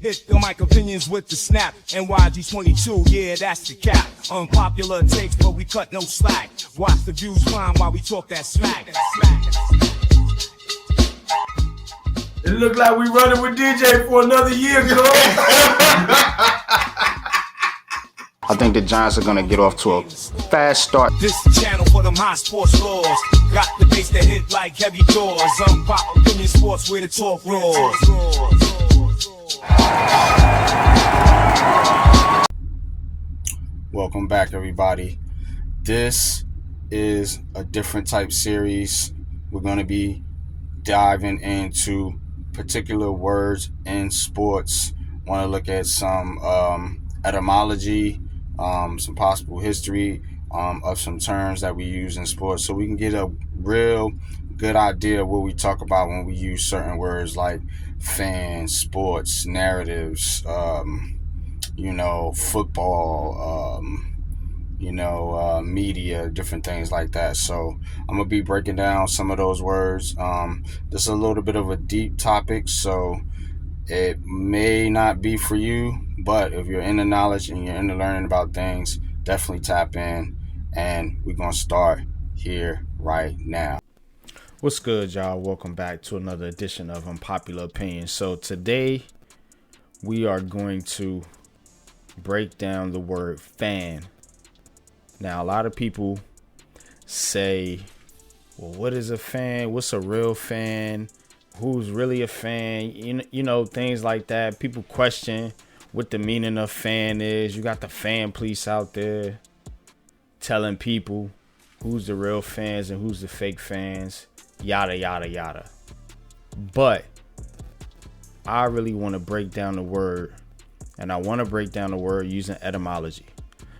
Hit the mic opinions with the snap. NYG 22, yeah, that's the cap. Unpopular takes, but we cut no slack. Watch the views climb while we talk that smack. It look like we running with DJ for another year, girl. I think the Giants are going to get off to a fast start. This channel for them high sports laws. Got the bass that hit like heavy doors. Unpopular opinion sports where the talk roars. Welcome back, everybody. This is a different type series. We're going to be diving into particular words in sports. Want to look at some etymology, some possible history of some terms that we use in sports, so we can get a real good idea of what we talk about when we use certain words like fans, sports, narratives, football, media, different things like that. So I'm gonna be breaking down some of those words. This is a little bit of a deep topic, so it may not be for you, but if you're into knowledge and you're into learning about things, definitely tap in, and we're gonna start here right now. What's good, y'all? Welcome back to another edition of Unpopular Opinion. So today we are going to break down the word fan. Now, a lot of people say, well, what is a fan? What's a real fan? Who's really a fan? You know, things like that. People question what the meaning of fan is. You got the fan police out there telling people who's the real fans and who's the fake fans. Yada, yada, yada. But I really want to break down the word. And I want to break down the word using etymology.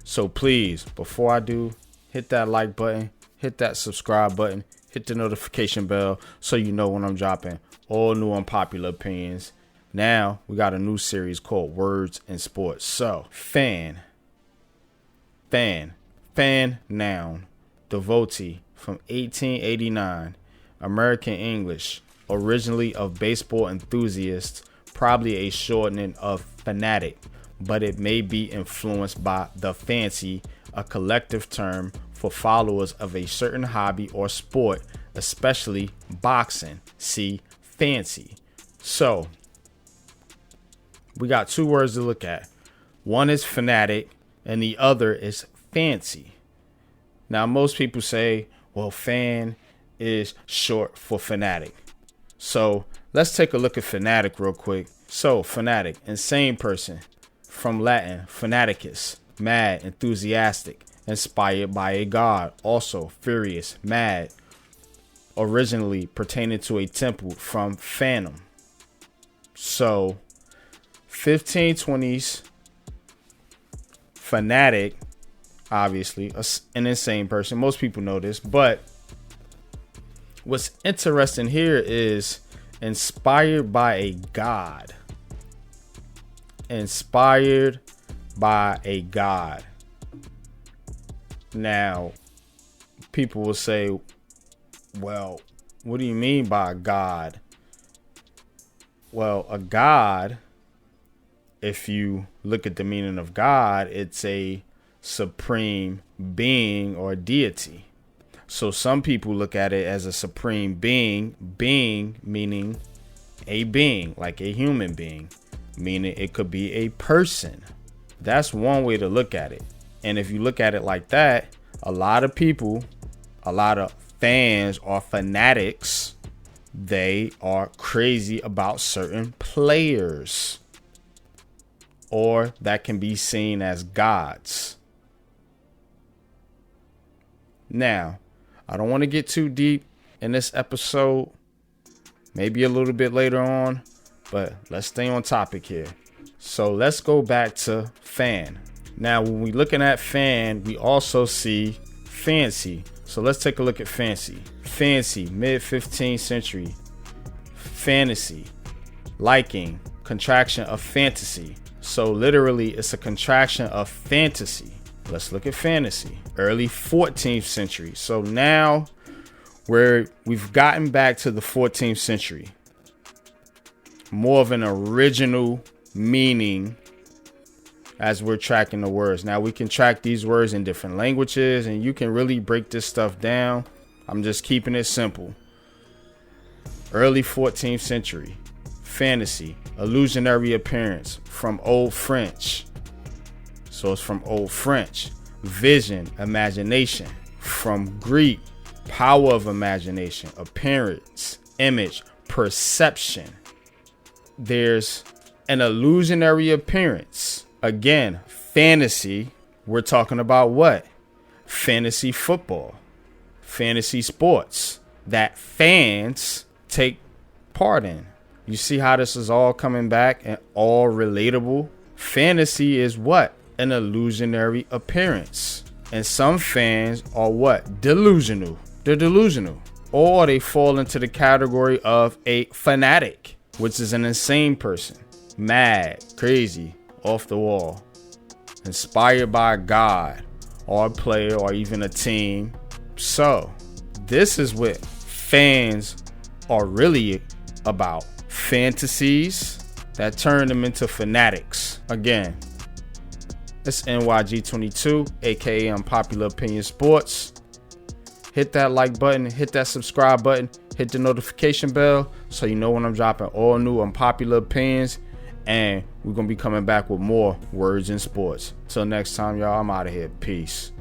So please, before I do, hit that like button, hit that subscribe button, hit the notification bell so you know when I'm dropping all new unpopular opinions. Now we got a new series called Words in Sports. So fan, noun, devotee, from 1889, American English, originally of baseball enthusiasts, probably a shortening of fanatic, but it may be influenced by the fancy, a collective term for followers of a certain hobby or sport, especially boxing. See fancy. So we got two words to look at. One is fanatic and the other is fancy. Now, most people say, well, fan is short for fanatic. So let's take a look at fanatic real quick. So fanatic, insane person, from Latin fanaticus, mad, enthusiastic, inspired by a god, also furious, mad, originally pertaining to a temple, from phantom. So 1520s fanatic, obviously an insane person. Most people know this, but what's interesting here is inspired by a god. Inspired by a god. Now, people will say, well, what do you mean by a god? Well, a god, if you look at the meaning of God, it's a supreme being or deity. So some people look at it as a supreme being meaning a being, like a human being, meaning it could be a person. That's one way to look at it. And if you look at it like that, a lot of people, a lot of fans or fanatics, they are crazy about certain players, or that can be seen as gods. Now, I don't want to get too deep in this episode, maybe a little bit later on, but let's stay on topic here. So let's go back to fan. Now, when we're looking at fan, we also see fancy. So let's take a look at fancy. Fancy, mid 15th century. Fantasy, liking, contraction of fantasy. So literally, it's a contraction of fantasy. Let's look at fantasy. Early 14th century. So now we've gotten back to the 14th century. More of an original meaning as we're tracking the words. Now we can track these words in different languages, and you can really break this stuff down. I'm just keeping it simple. Early 14th century, fantasy, illusionary appearance, from Old French. So it's from Old French. Vision, imagination, from Greek, power of imagination, appearance, image, perception. There's an illusionary appearance. Again, fantasy, we're talking about what? Fantasy football, fantasy sports that fans take part in. You see how this is all coming back and all relatable? Fantasy is what? An illusionary appearance. And some fans are what? Delusional. They're delusional. Or they fall into the category of a fanatic, which is an insane person. Mad, crazy, off the wall, inspired by God or a player or even a team. So this is what fans are really about. Fantasies that turn them into fanatics. Again, it's NYG22, aka Unpopular Opinion Sports. Hit that like button, hit that subscribe button, hit the notification bell so you know when I'm dropping all new unpopular opinions. And we're going to be coming back with more words in sports. Till next time, y'all, I'm out of here. Peace.